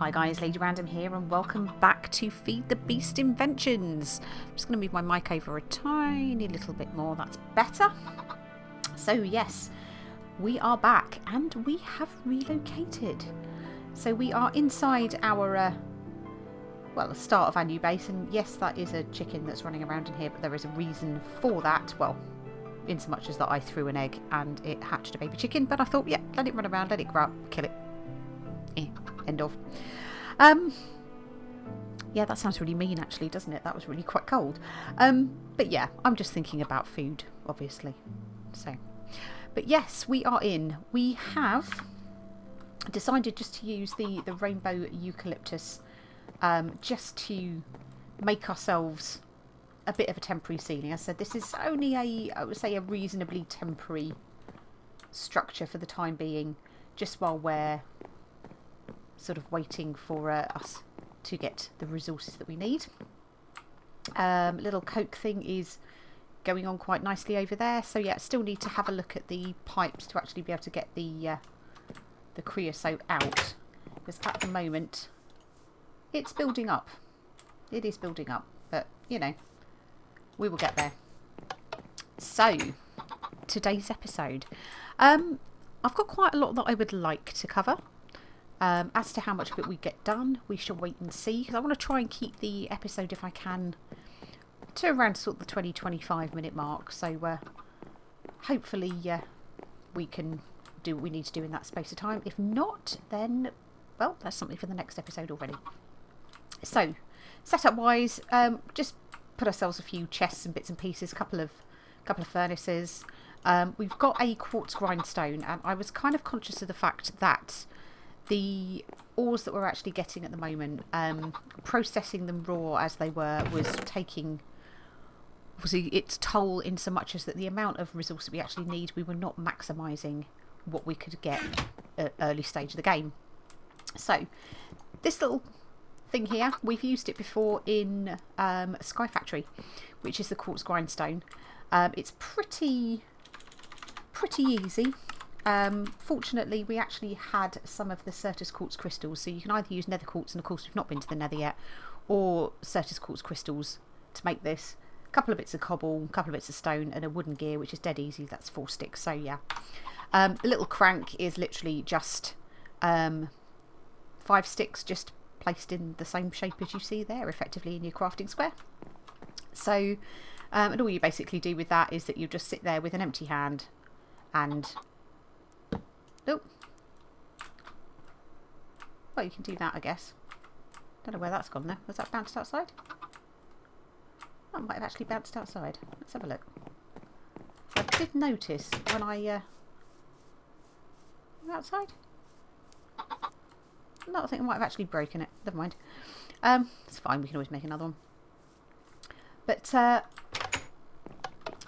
Hi guys, Lady Random here and welcome back to Feed the Beast Inventions. I'm just going to move my mic over a tiny little bit more, that's better. So yes, we are back and we have relocated. So we are inside our, the start of our new base, and yes, that is a chicken that's running around in here, but there is a reason for that. Well, in so much as that I threw an egg and it hatched a baby chicken, but I thought, yeah, let it run around, let it grow up, kill it. End of. Yeah, that sounds really mean actually, doesn't it? That was really quite cold. But yeah, I'm just thinking about food, obviously. So, but yes, we are in. We have decided just to use the rainbow eucalyptus just to make ourselves a bit of a temporary ceiling. I said this is only I would say a reasonably temporary structure for the time being, just while we're sort of waiting for us to get the resources that we need. Little coke thing is going on quite nicely over there, so yeah, still need to have a look at the pipes to actually be able to get the creosote out, because at the moment it's building up. It is building up, but you know, we will get there. So today's episode, I've got quite a lot that I would like to cover. As to how much of it we get done, we shall wait and see, because I want to try and keep the episode, if I can, to around sort of the 20-25 minute mark. So hopefully we can do what we need to do in that space of time. If not, then, well, that's something for the next episode already. So, setup wise, just put ourselves a few chests and bits and pieces, a couple of furnaces. We've got a quartz grindstone, and I was kind of conscious of the fact that the ores that we're actually getting at the moment, processing them raw as they were, was taking obviously its toll, in so much as that the amount of resource that we actually need, we were not maximising what we could get at early stage of the game. So this little thing here, we've used it before in Sky Factory, which is the quartz grindstone. It's pretty easy. Fortunately, we actually had some of the Certus quartz crystals, so you can either use nether quartz, and of course we've not been to the nether yet, or Certus quartz crystals to make this. A couple of bits of cobble, a couple of bits of stone, and a wooden gear, which is dead easy. That's 4 sticks, so yeah. The little crank is literally just 5 sticks just placed in the same shape as you see there, effectively in your crafting square. So, and all you basically do with that is that you just sit there with an empty hand and... Nope. Well, you can do that, I guess. Don't know where that's gone though. Was that bounced outside? Oh, it might have actually bounced outside. Let's have a look. I did notice when I... outside? No, I think I might have actually broken it. Never mind. It's fine, we can always make another one. But,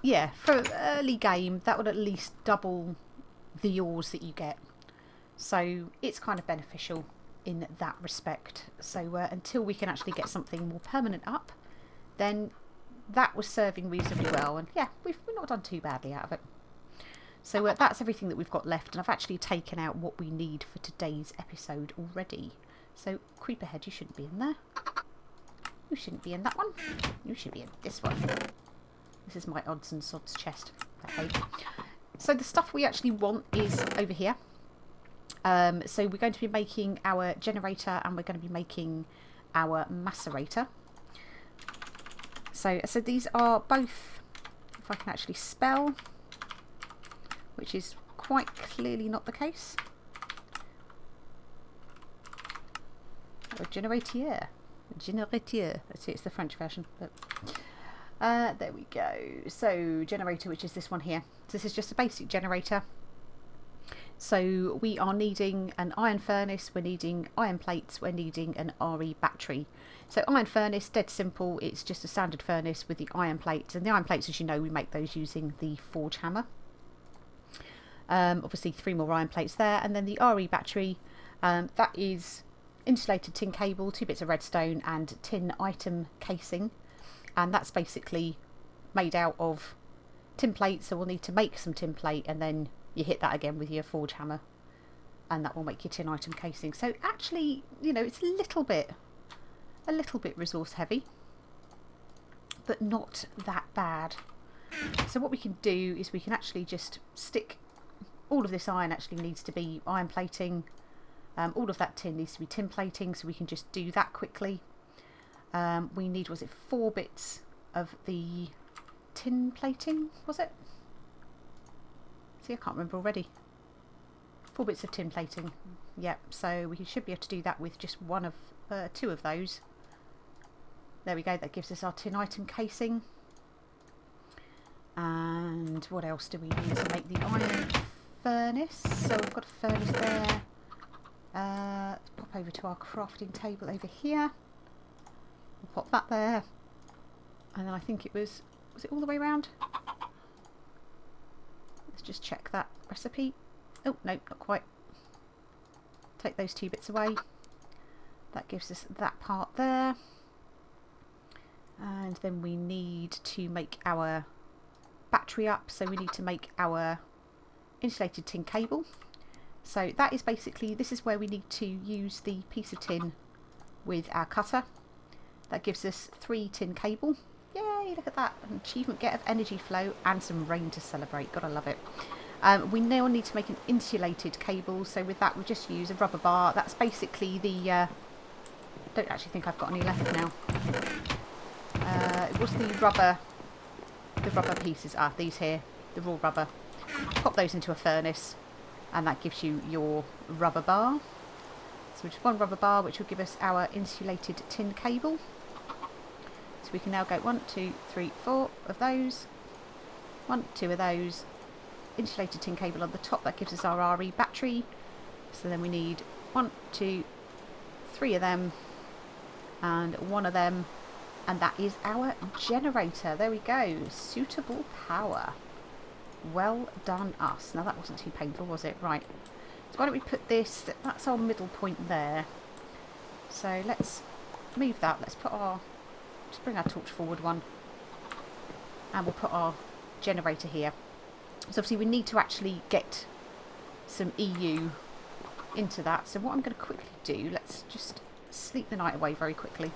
yeah, for early game, that would at least double the ores that you get, so it's kind of beneficial in that respect. So until we can actually get something more permanent up, then that was serving reasonably well, and yeah, we've not done too badly out of it. So that's everything that we've got left, and I've actually taken out what we need for today's episode already. So Creeperhead, you shouldn't be in there. You shouldn't be in that one. You should be in this one. This is my odds and sods chest. Okay. So the stuff we actually want is over here. So we're going to be making our generator, and we're going to be making our macerator. So these are both, if I can actually spell, which is quite clearly not the case. Or generateur. Generateur. It's the French version, but... there we go. So generator, which is this one here. So this is just a basic generator. So we are needing an iron furnace, we're needing iron plates, we're needing an RE battery. So iron furnace, dead simple, it's just a standard furnace with the iron plates. And the iron plates, as you know, we make those using the forge hammer. Obviously 3 more iron plates there. And then the RE battery, that is insulated tin cable, 2 bits of redstone and tin item casing. And that's basically made out of tin plate, so we'll need to make some tin plate, and then you hit that again with your forge hammer and that will make your tin item casing. So actually, you know, it's a little bit resource heavy, but not that bad. So what we can do is we can actually just stick all of this iron. Actually needs to be iron plating. All of that tin needs to be tin plating, so we can just do that quickly. We need, was it 4 bits of the tin plating, was it? See, I can't remember already. 4 bits of tin plating. Yep, so we should be able to do that with just 2 of those. There we go, that gives us our tin item casing. And what else do we need to make the iron furnace? So we've got a furnace there. Let's pop over to our crafting table over here. We'll pop that there. And then I think it was it all the way around? Let's just check that recipe. Oh, no, not quite. Take those 2 bits away. That gives us that part there. And then we need to make our battery up, so we need to make our insulated tin cable. So that is basically, this is where we need to use the piece of tin with our cutter. That gives us 3 tin cable. Yay, look at that. An achievement get of energy flow and some rain to celebrate. Gotta love it. We now need to make an insulated cable, so with that we just use a rubber bar. That's basically the don't actually think I've got any left now. It was the rubber pieces, these here, the raw rubber. Pop those into a furnace and that gives you your rubber bar. So just 1 rubber bar, which will give us our insulated tin cable. So we can now go 1, 2, 3, 4 of those. 1, 2 of those. Insulated tin cable on the top, that gives us our RE battery. So then we need 1, 2, 3 of them and 1 of them, and that is our generator. There we go, suitable power. Well done us. Now that wasn't too painful, was it? Right, so why don't we put this, that's our middle point there. So let's move that, let's bring our torch forward 1, and we'll put our generator here. So obviously we need to actually get some EU into that. So what I'm going to quickly do, let's just sleep the night away very quickly.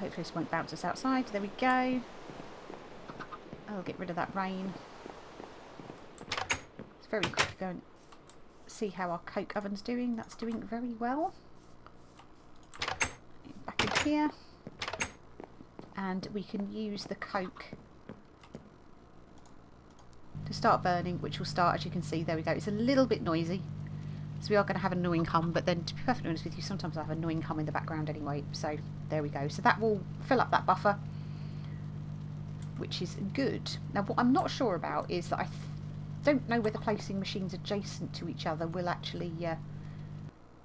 Hopefully this won't bounce us outside. There we go. I'll get rid of that rain. It's very quick to go and see how our coke oven's doing. That's doing very well. Back in here. And we can use the coke to start burning, which will start, as you can see, there we go. It's a little bit noisy, so we are going to have an annoying hum, but then to be perfectly honest with you, sometimes I have an annoying hum in the background anyway, so there we go. So that will fill up that buffer, which is good. Now what I'm not sure about is that I don't know whether placing machines adjacent to each other will actually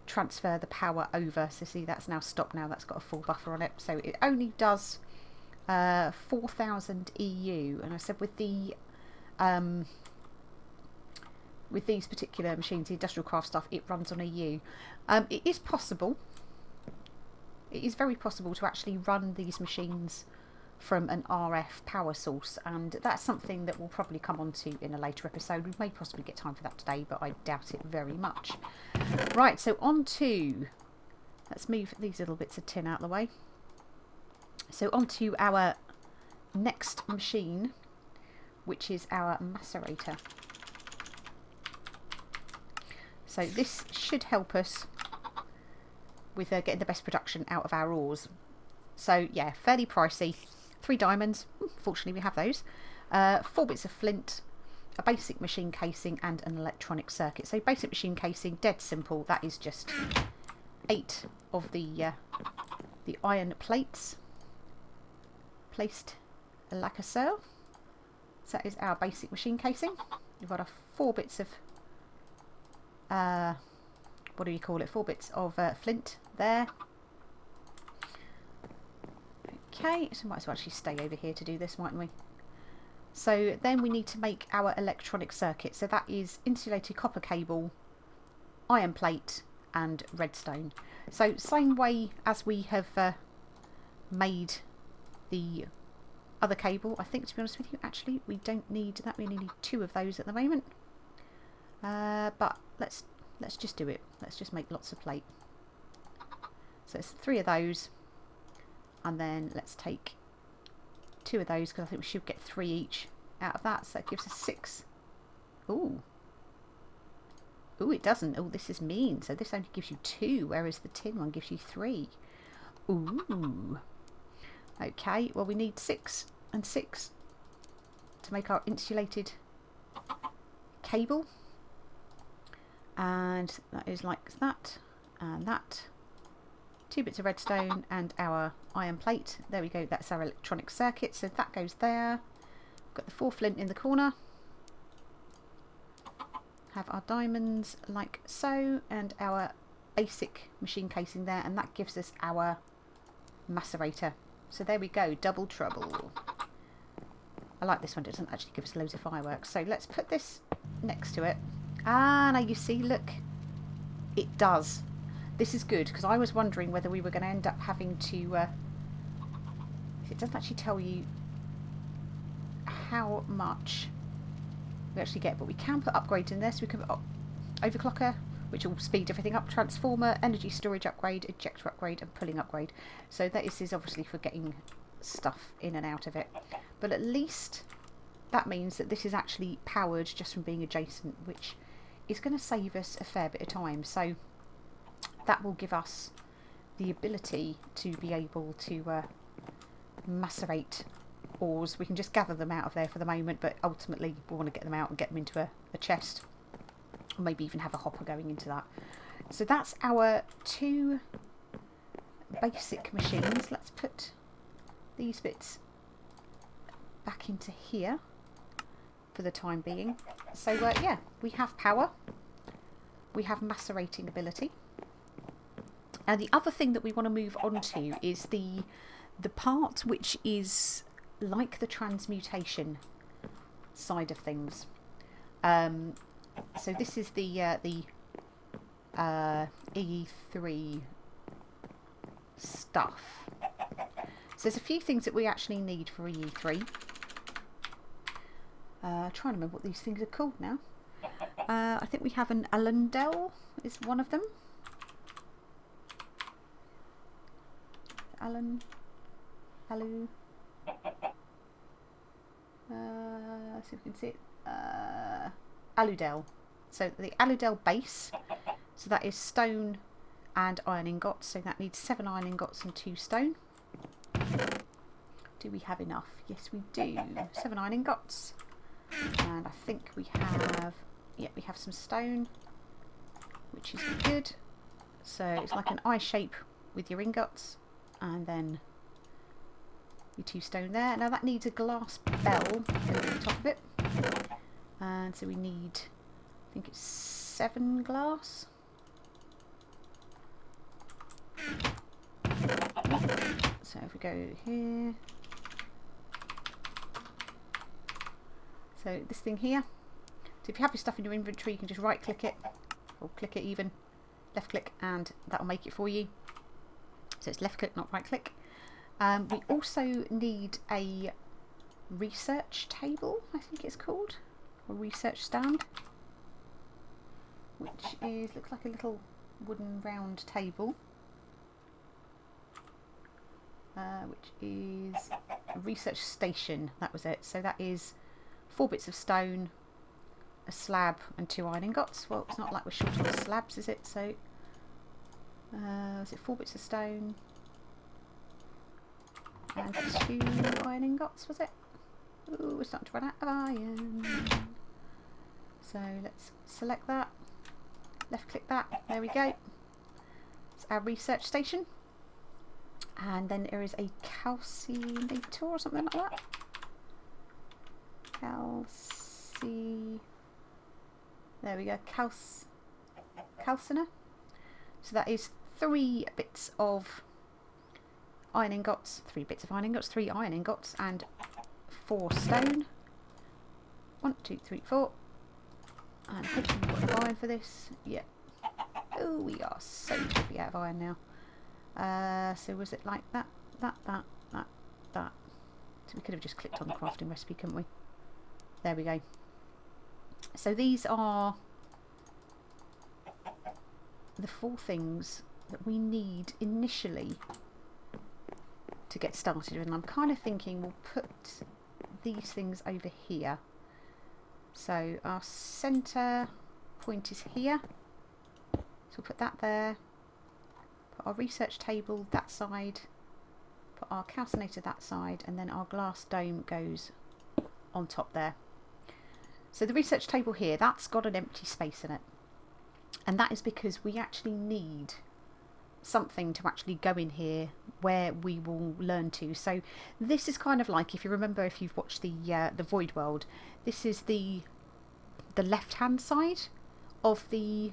transfer the power over. So see, that's now stopped now, that's got a full buffer on it, so it only does 4,000 EU, and I said with the with these particular machines, the industrial craft stuff, it runs on a U. It is possible, it is very possible to actually run these machines from an RF power source, and that's something that we'll probably come on to in a later episode. We may possibly get time for that today, but I doubt it very much. Right, so on to, let's move these little bits of tin out of the way. So on to our next machine, which is our macerator. So this should help us with getting the best production out of our ores. So yeah, fairly pricey. 3 diamonds, fortunately we have those. 4 bits of flint, a basic machine casing and an electronic circuit. So basic machine casing, dead simple. That is just 8 of the iron plates placed like so. So that is our basic machine casing. We've got our 4 bits of what do you call it? 4 bits of flint there. Okay, so might as well actually stay over here to do this, mightn't we? So then we need to make our electronic circuit. So that is insulated copper cable, iron plate and redstone. So same way as we have made the other cable. I think, to be honest with you, actually we don't need that. We only need 2 of those at the moment. But let's just do it. Let's just make lots of plate. So it's 3 of those, and then let's take 2 of those because I think we should get 3 each out of that. So that gives us 6. Ooh. Ooh, it doesn't. Oh, this is mean. So this only gives you 2, whereas the tin one gives you 3. Ooh. Okay, well we need 6 and 6 to make our insulated cable. And that is like that. And that. 2 bits of redstone and our iron plate. There we go. That's our electronic circuit. So that goes there. We've got the 4 flint in the corner. Have our diamonds like so, and our basic machine casing there, and that gives us our macerator. So there we go, double trouble. I like this one, it doesn't actually give us loads of fireworks. So let's put this next to it. Ah, now you see, look, it does. This is good, because I was wondering whether we were going to end up having to... it doesn't actually tell you how much we actually get, but we can put upgrades in there. So we can put overclocker, which will speed everything up, transformer, energy storage upgrade, ejector upgrade, and pulling upgrade. So this is obviously for getting stuff in and out of it, but at least that means that this is actually powered just from being adjacent, which is going to save us a fair bit of time. So that will give us the ability to be able to macerate ores. We can just gather them out of there for the moment, but ultimately we want to get them out and get them into a chest, or maybe even have a hopper going into that. So that's our 2 basic machines. Let's put these bits back into here for the time being. So yeah, we have power, we have macerating ability, and the other thing that we want to move on to is the part which is like the transmutation side of things. So this is the E3 stuff. So there's a few things that we actually need for E3. Trying to remember what these things are called now. I think we have an Allendale is one of them. Alu. See if we can see it. Aludel. So the Aludel base. So that is stone and iron ingots. So that needs 7 iron ingots and 2 stone. Do we have enough? Yes, we do. 7 iron ingots. And I think we have... yeah, we have some stone, which is good. So it's like an eye shape with your ingots. And then your 2 stone there. Now that needs a glass bell over the top of it. And so we need, I think it's 7 glass. So if we go here. So this thing here. So if you have your stuff in your inventory, you can just right click it, or click it even, left click, and that'll make it for you. So it's left click, not right click. We also need a research table, I think it's called, or research stand, which is, looks like a little wooden round table, which is a research station. That was it. So that is 4 bits of stone, a slab, and 2 iron ingots. Well, it's not like we're short on slabs, is it? So is it 4 bits of stone and 2 iron ingots, was it? Ooh, we're starting to run out of iron. So let's select that, left click that, there we go. It's our research station. And then there is a calcinator or something like that. There we go, calciner. So that is 3 bits of iron ingots, 3 iron ingots, and 4 stone. 1, 2, 3, 4. And hopefully we've got the iron for this. Yeah. Oh, we are so totally out of iron now. So was it like that? That. So we could have just clicked on the crafting recipe, couldn't we? There we go. So these are the 4 things that we need initially to get started. And I'm kind of thinking we'll put these things over here. So our center point is here. So we'll put that there. Put our research table that side. Put our calcinator that side. And then our glass dome goes on top there. So the research table here, that's got an empty space in it. And that is because we actually need something to actually go in here where we will learn to. So this is kind of like, if you remember, if you've watched the Void World, this is the left hand side of the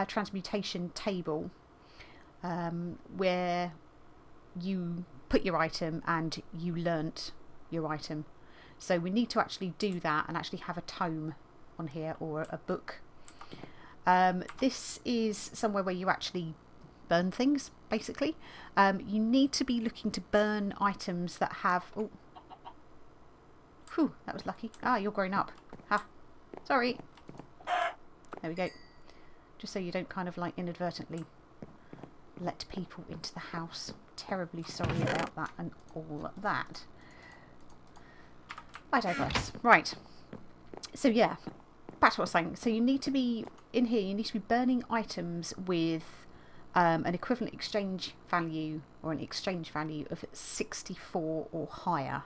transmutation table, where you put your item and you learnt your item. So we need to actually do that and actually have a tome on here, or a book. This is somewhere where you actually burn things, basically. You need to be looking to burn items that have... Oh, whew, that was lucky. Ah, you're grown up. Ha, sorry. There we go. Just so you don't kind of like inadvertently let people into the house. Terribly sorry about that and all that. I digress. Right. So yeah, back to what I was saying. So you need to be, in here, you need to be burning items with an equivalent exchange value, or an exchange value of 64 or higher.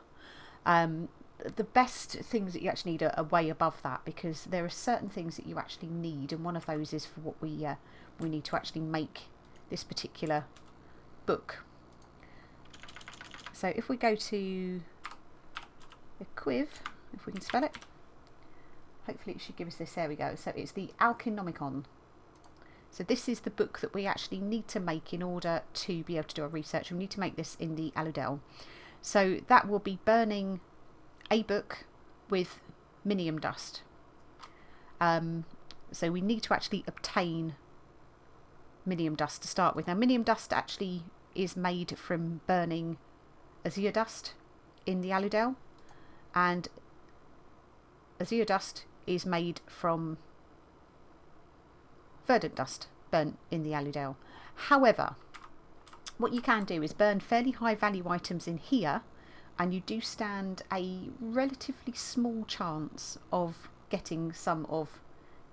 The best things that you actually need are way above that, because there are certain things that you actually need, and one of those is for what we need to actually make this particular book. So if we go to Equiv, if we can spell it, hopefully it should give us this. There we go. So it's the Alchinomicon. So this is the book that we actually need to make in order to be able to do our research. We need to make this in the Aludel. So that will be burning a book with minium dust. So we need to actually obtain minium dust to start with. Now minium dust actually is made from burning azure dust in the Aludel, and azure dust is made from verdant dust burnt in the Aludel. However, what you can do is burn fairly high value items in here, and you do stand a relatively small chance of getting some of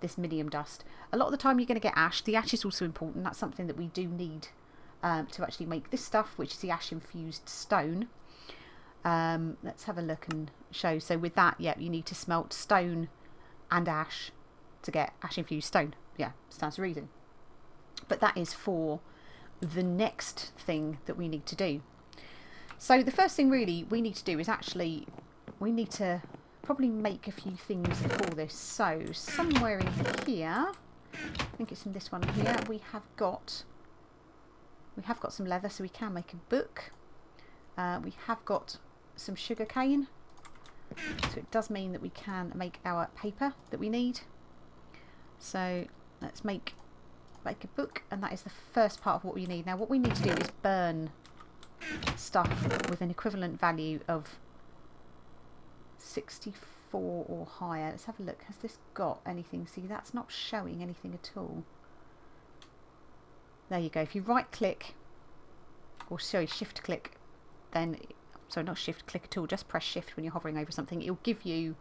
this minium dust. A lot of the time you're going to get ash. The ash is also important. That's something that we do need to actually make this stuff, which is the ash infused stone. Let's have a look and show. So with that, yeah, you need to smelt stone and ash to get ash infused stone. Yeah, stands to reason. But that is for the next thing that we need to do. So the first thing really we need to do is actually, we need to probably make a few things for this. So somewhere in here, I think it's in this one here, we have got some leather, so we can make a book. We have got some sugar cane, so it does mean that we can make our paper that we need. So let's make a book, and that is the first part of what we need. Now what we need to do is burn stuff with an equivalent value of 64 or higher. Let's have a look. Has this got anything? See, that's not showing anything at all. There you go. If you right click, or sorry, shift click, then, sorry, not shift click at all, just press shift when you're hovering over something, it'll give you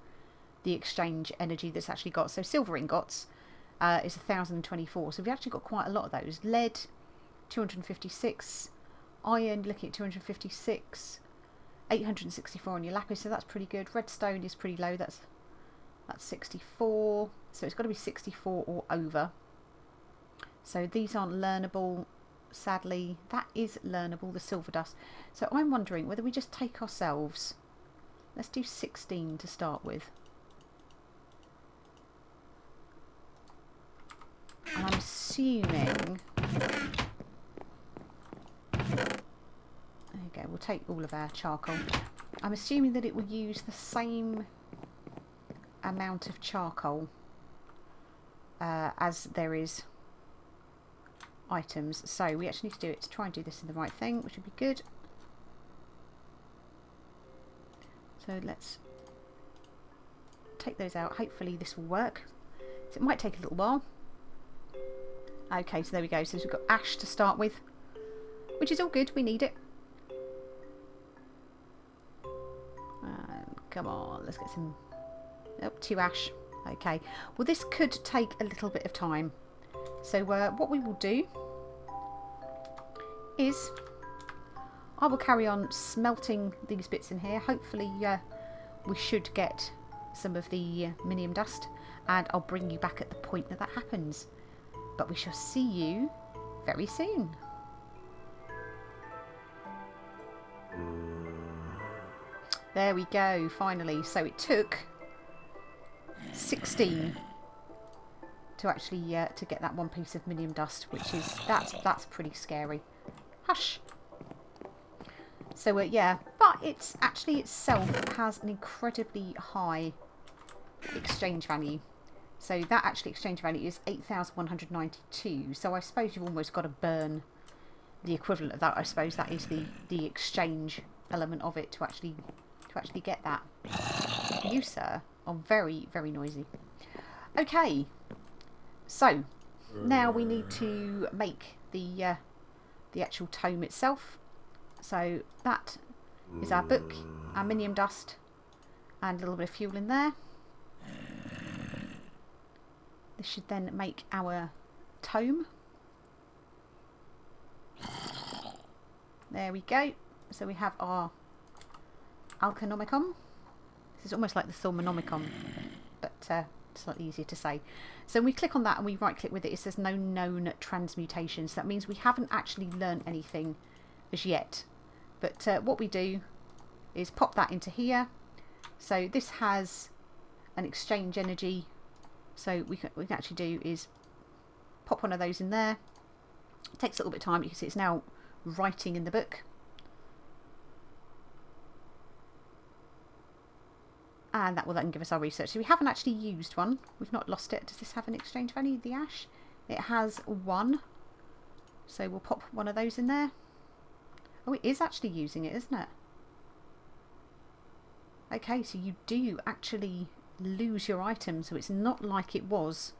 the exchange energy that's actually got. So silver ingots is 1024, so we've actually got quite a lot of those. Lead 256, iron looking at 256, 864 on your lapis, so that's pretty good. Redstone is pretty low, that's 64, so it's got to be 64 or over. So these aren't learnable, sadly. That is learnable, the silver dust. So I'm wondering whether we just take ourselves, let's do 16 to start with. And I'm assuming, there you go, we'll take all of our charcoal. I'm assuming that it will use the same amount of charcoal as there is items. So we actually need to do it to try and do this in the right thing, which would be good. So let's take those out. Hopefully this will work. So it might take a little while. Okay, so there we go. So we've got ash to start with, which is all good. We need it. Come on, let's get some... Oh, 2 ash. Okay. Well, this could take a little bit of time. So what we will do is I will carry on smelting these bits in here. Hopefully we should get some of the minium dust, and I'll bring you back at the point that happens. But we shall see you very soon. There we go, finally. So it took 16 to actually to get that one piece of minium dust, which is that's pretty scary. Hush. So yeah, but it's actually itself has an incredibly high exchange value. So that actually exchange value is 8,192. So I suppose you've almost got to burn the equivalent of that. I suppose that is the exchange element of it to actually get that. You, sir, are very, very noisy. Okay, so now we need to make the actual tome itself. So that is our book, our minium dust, and a little bit of fuel in there. This should then make our tome. There we go. So we have our Alconomicon. This is almost like the Thormonomicon, but slightly easier to say. So when we click on that and we right click with it, it says no known transmutations. That means we haven't actually learned anything as yet. But what we do is pop that into here. So this has an exchange energy. So we can actually do is pop one of those in there. It takes a little bit of time because it's now writing in the book. And that will then give us our research. So we haven't actually used one. We've not lost it. Does this have an exchange value, the ash? It has 1. So we'll pop one of those in there. Oh, it is actually using it, isn't it? Okay, so you do actually lose your items. So it's not like it was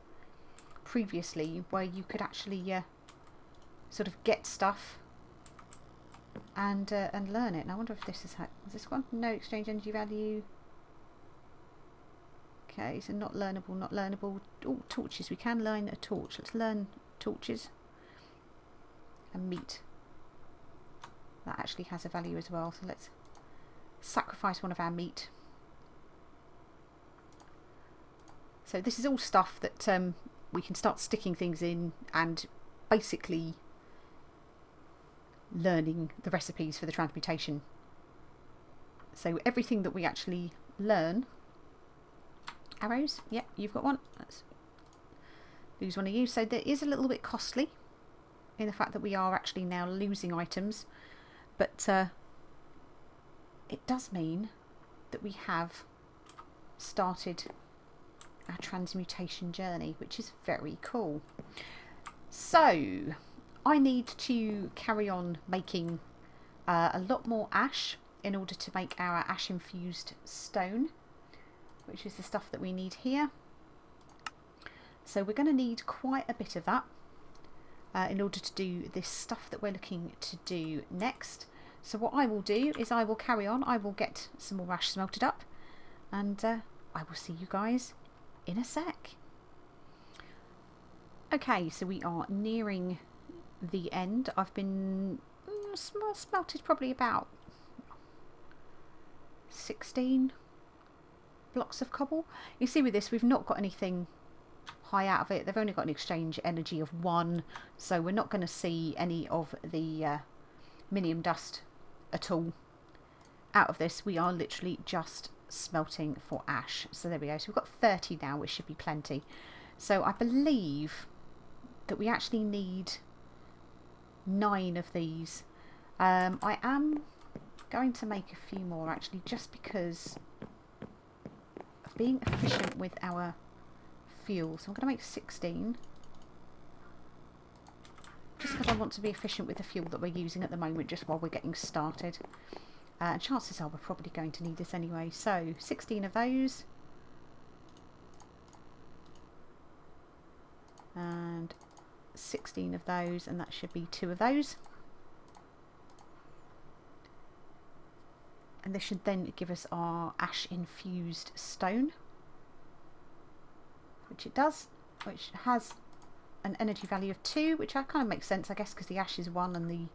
previously where you could actually sort of get stuff and learn it. And I wonder if this is this one? No exchange energy value. Okay, so not learnable, not learnable. Oh, torches. We can learn a torch. Let's learn torches. And meat. That actually has a value as well. So let's sacrifice one of our meat. So this is all stuff that we can start sticking things in and basically learning the recipes for the transmutation. So everything that we actually learn. Arrows, yep, you've got one. Let's lose one of you. So there is a little bit costly in the fact that we are actually now losing items, but it does mean that we have started our transmutation journey, which is very cool. So I need to carry on making a lot more ash in order to make our ash infused stone, which is the stuff that we need here. So we're going to need quite a bit of that in order to do this stuff that we're looking to do next. So what I will do is I will carry on, I will get some more ash smelted up, and I will see you guys in a sec. Okay, so we are nearing the end. I've been smelted probably about 16 blocks of cobble. You see with this we've not got anything high out of it. They've only got an exchange energy of 1, so we're not going to see any of the minium dust at all out of this. We are literally just smelting for ash. So there we go. So we've got 30 now, which should be plenty. So I believe that we actually need 9 of these. I am going to make a few more actually, just because of being efficient with our fuel. So I'm going to make 16 just because I want to be efficient with the fuel that we're using at the moment, just while we're getting started. And chances are we're probably going to need this anyway. So 16 of those. And 16 of those, and that should be 2 of those. And this should then give us our ash infused stone, which it does, which has an energy value of 2, which kind of makes sense, I guess, because the ash is 1 and the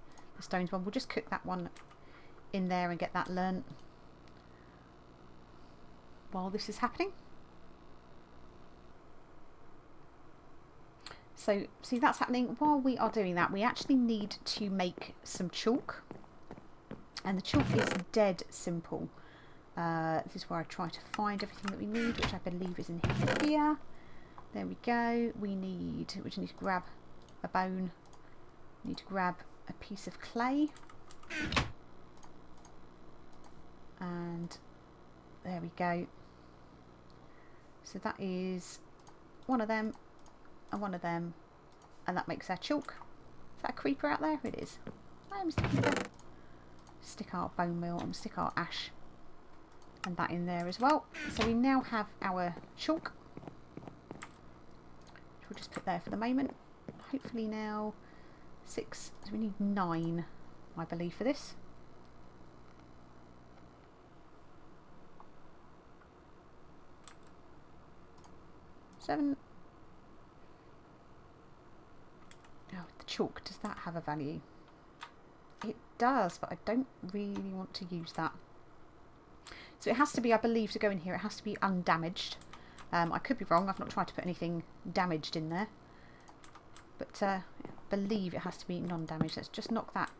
stone's 1. We'll just cook that one in there and get that learnt while this is happening. So see, that's happening. While we are doing that, we actually need to make some chalk, and the chalk is dead simple. This is where I try to find everything that we need, which I believe is in here. There we go. We just need to grab a bone. We need to grab a piece of clay, and there we go. So that is one of them and one of them, and that makes our chalk. Is that a creeper out there? It is. Stick our bone meal and stick our ash and that in there as well. So we now have our chalk, which we'll just put there for the moment. Hopefully now 6, so we need 9, I believe, for this. Seven. Oh, the chalk, does that have a value? It does, but I don't really want to use that. So it has to be, I believe, to go in here, it has to be undamaged. I could be wrong, I've not tried to put anything damaged in there. But I believe it has to be non-damaged. Let's just knock that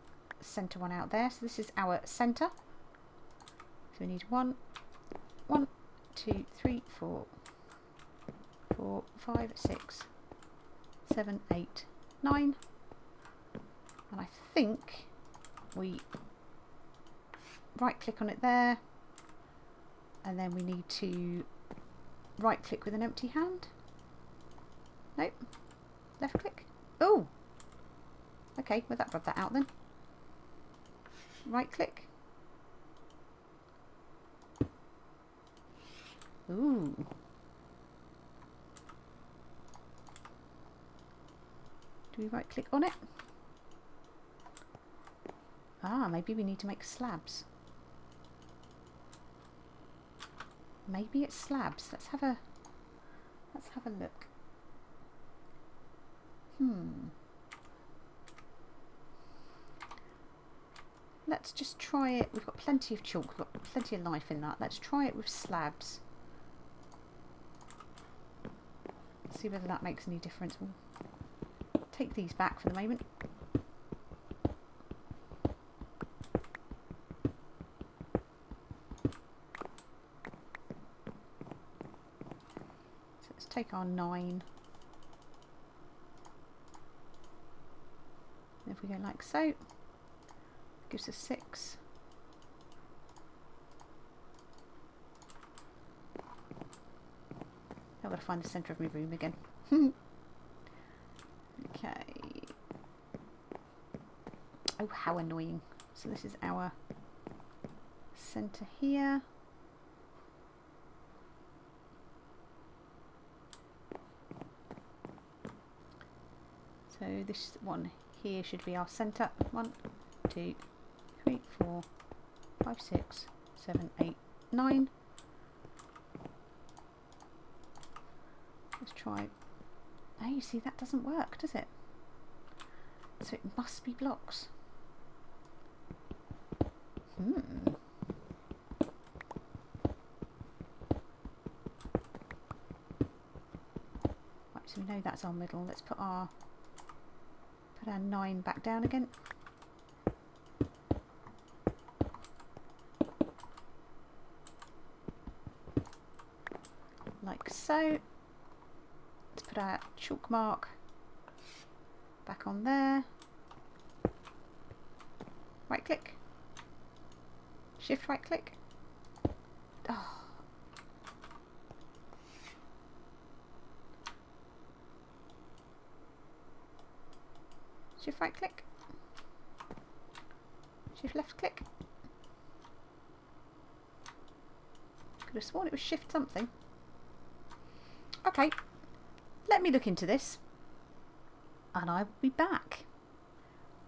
centre one out there. So this is our centre. So we need 1, 2, 3, 4, 5, 6, 7, 8, 9. And I think we right click on it there, and then we need to right click with an empty hand. Nope. Left click. Oh! Okay, well that rubbed that out then. Right click. Ooh. Do we right click on it? Ah, maybe we need to make slabs. Maybe it's slabs. Let's have a look. Let's just try it. We've got plenty of chalk, we've got plenty of life in that. Let's try it with slabs. See whether that makes any difference. We'll take these back for the moment. So let's take our 9. And if we go like so, gives us 6. I've got to find the centre of my room again. Okay. Oh, how annoying. So this is our centre here. So this one here should be our centre. 1, 2, 3, 4, 5, 6, 7, 8, 9. Let's try. Oh, you see, that doesn't work, does it? So it must be blocks. Right, so we know that's our middle. Let's put our 9 back down again. Like so. Let's put our chalk mark back on there. Right click. Shift right click. Oh. Shift right click. Shift left click. Could have sworn it was shift something. Okay, let me look into this. and I will be back.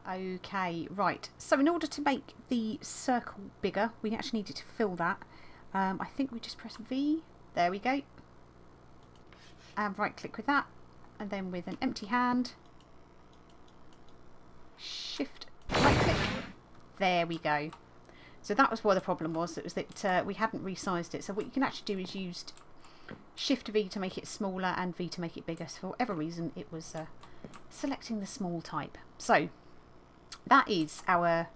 Okay, right. So in order to make the circle bigger, we actually needed to fill that. I think we just press V. There we go. And right click with that. And then with an empty hand, shift right click. There we go. So that was why the problem was. It was that we hadn't resized it. So what you can actually do is use shift V to make it smaller and V to make it bigger. So for whatever reason it was selecting the small type. So that is our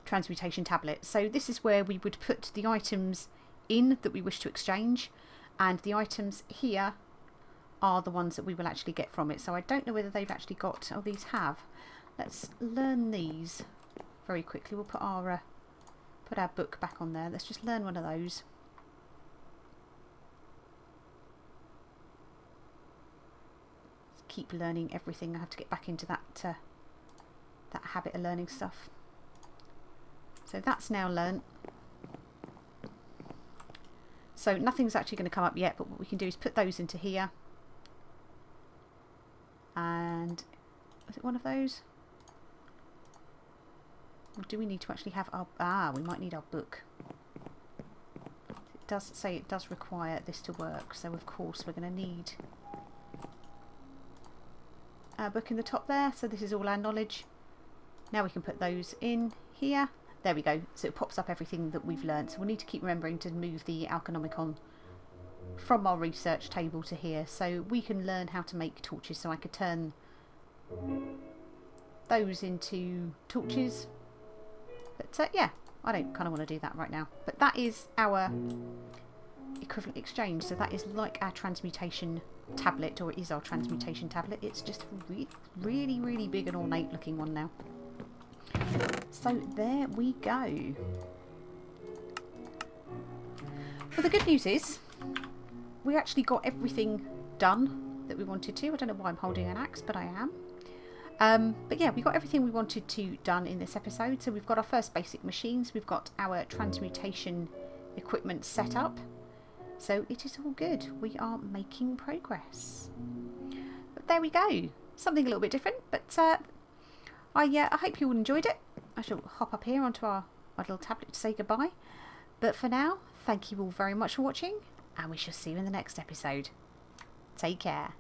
transmutation tablet. So this is where we would put the items in that we wish to exchange, and the items here are the ones that we will actually get from it. So I don't know whether they've actually got, oh, these have. Let's learn these very quickly. We'll put our book back on there. Let's just learn one of those. Let's keep learning everything. I have to get back into that that habit of learning stuff. So that's now learnt. So nothing's actually going to come up yet, but what we can do is put those into here. And was it one of those? Or do we need to actually have our... we might need our book. It does say it does require this to work, so of course we're going to need our book in the top there. So this is all our knowledge. Now we can put those in here. There we go. So it pops up everything that we've learnt. So we'll need to keep remembering to move the Alchemicon from our research table to here, so we can learn how to make torches. So I could turn those into torches. But yeah, I don't kind of want to do that right now. But that is our equivalent exchange. So that is like our transmutation tablet, or it is our transmutation tablet. It's just a really, really big and ornate looking one now. So there we go. Well, the good news is we actually got everything done that we wanted to. I don't know why I'm holding an axe, but I am. But yeah, we got everything we wanted to done in this episode. So we've got our first basic machines. We've got our transmutation equipment set up. So it is all good. We are making progress. But there we go. Something a little bit different, but I hope you all enjoyed it. I shall hop up here onto our little tablet to say goodbye. But for now, thank you all very much for watching, and we shall see you in the next episode. Take care.